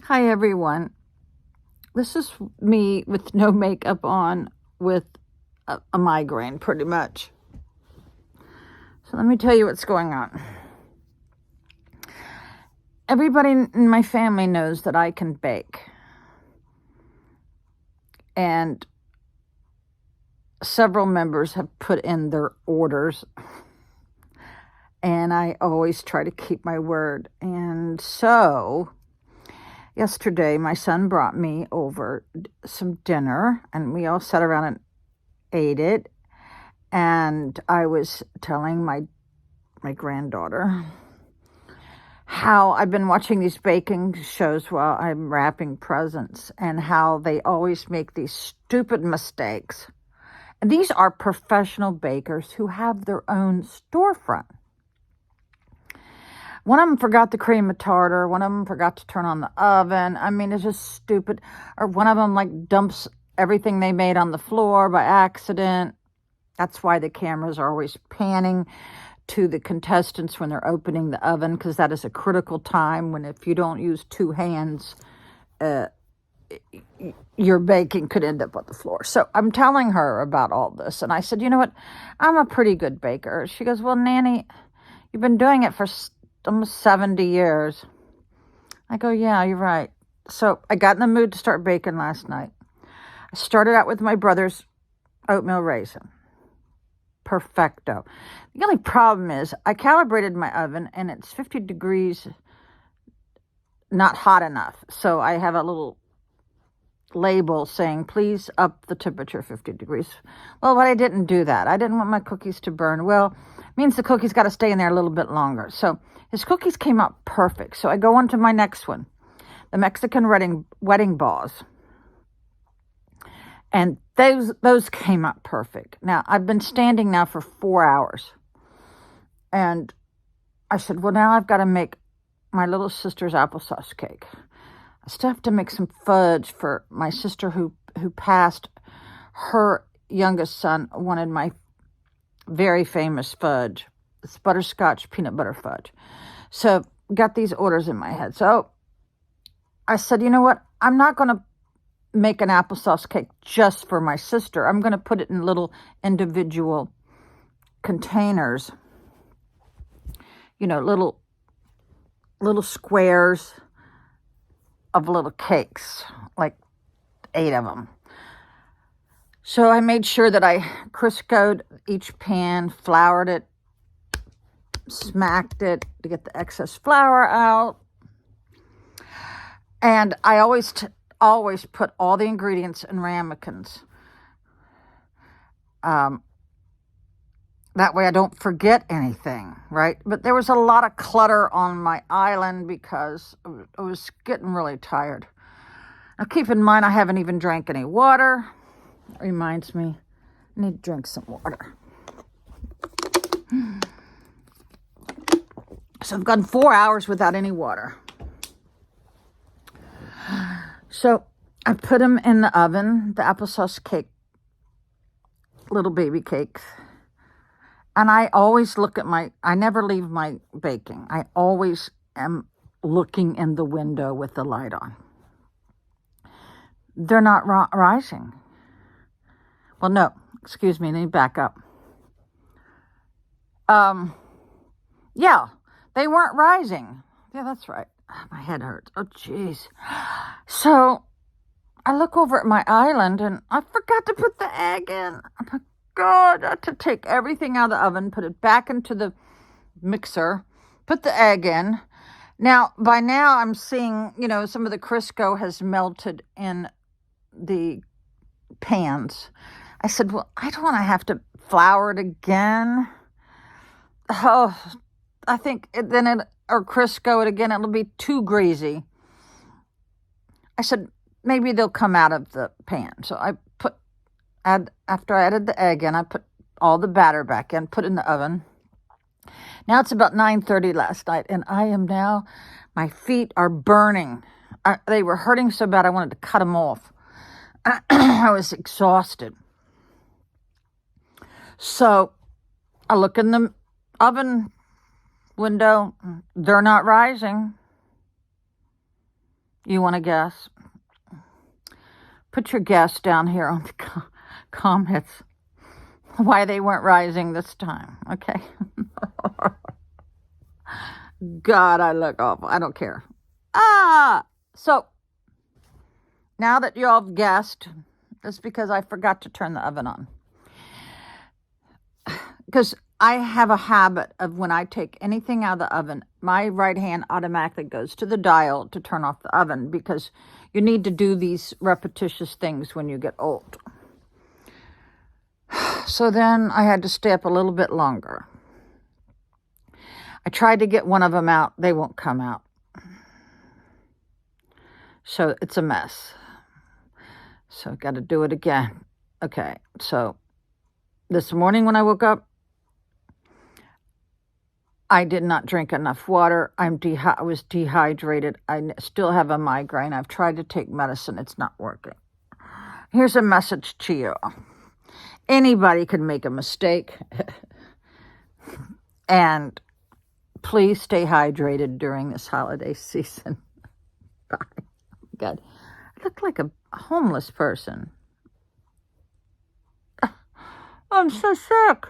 Hi everyone. This is me with no makeup on with a migraine pretty much. So let me tell you what's going on. Everybody in my family knows that I can bake. And several members have put in their orders. And I always try to keep my word. And so yesterday, my son brought me over some dinner, and we all sat around and ate it. And I was telling my granddaughter how I've been watching these baking shows while I'm wrapping presents, and how they always make these stupid mistakes. And these are professional bakers who have their own storefront. One of them forgot the cream of tartar. One of them forgot to turn on the oven. I mean, it's just stupid. Or one of them dumps everything they made on the floor by accident. That's why the cameras are always panning to the contestants when they're opening the oven, because that is a critical time when, if you don't use two hands, your baking could end up on the floor. So I'm telling her about all this. And I said, you know what? I'm a pretty good baker. She goes, well, Nanny, you've been doing it for almost 70 years. I go, yeah, you're right. So I got in the mood to start baking last night. I started out with my brother's oatmeal raisin. Perfecto. The only problem is I calibrated my oven and it's 50 degrees, not hot enough. So I have a little label saying, please up the temperature 50 degrees. Well, but I didn't do that. I didn't want my cookies to burn. Well, it means the cookies got to stay in there a little bit longer. So his cookies came out perfect. So I go on to my next one, the Mexican wedding balls. And those came out perfect. Now, I've been standing now for 4 hours. And I said, well, now I've got to make my little sister's applesauce cake. I still have to make some fudge for my sister who passed. Her youngest son wanted my very famous fudge. It's butterscotch peanut butter fudge. So got these orders in my head. So I said, you know what? I'm not going to make an applesauce cake just for my sister. I'm going to put it in little individual containers. You know, little squares of little cakes, like 8 of them. So I made sure that I Crisco'd each pan, floured it, smacked it to get the excess flour out. And I always put all the ingredients in ramekins. That way I don't forget anything, right? But there was a lot of clutter on my island because I was getting really tired. Now keep in mind, I haven't even drank any water. That reminds me, I need to drink some water. So I've gone 4 hours without any water. So I put them in the oven, the applesauce cake, little baby cakes. And I always look at I never leave my baking. I always am looking in the window with the light on. They're not rising. Well, no, excuse me, let me back up. Yeah, they weren't rising. Yeah, that's right. My head hurts. Oh, jeez. So I look over at my island and I forgot to put the egg in. Oh my God, I had to take everything out of the oven, put it back into the mixer, put the egg in. Now, by now I'm seeing, some of the Crisco has melted in the pans. I said, well, I don't want to have to flour it again. Oh, I think or Crisco it again, it'll be too greasy. I said, maybe they'll come out of the pan. So after I added the egg in, I put all the batter back in, put it in the oven. Now it's about 9:30 last night, and my feet are burning. They were hurting so bad I wanted to cut them off. I was exhausted. So I look in the oven window. They're not rising. You want to guess? Put your guess down here on the comments why they weren't rising this time, okay? God, I look awful. I don't care. So now that you all have guessed, it's because I forgot to turn the oven on. Because I have a habit of when I take anything out of the oven, my right hand automatically goes to the dial to turn off the oven, because you need to do these repetitious things when you get old. So then I had to stay up a little bit longer. I tried to get one of them out. They won't come out. So it's a mess. So I got to do it again. Okay, so this morning when I woke up, I did not drink enough water. I was dehydrated. I still have a migraine. I've tried to take medicine. It's not working. Here's a message to you. Anybody can make a mistake. And please stay hydrated during this holiday season. Bye. God, I look like a homeless person. I'm so sick.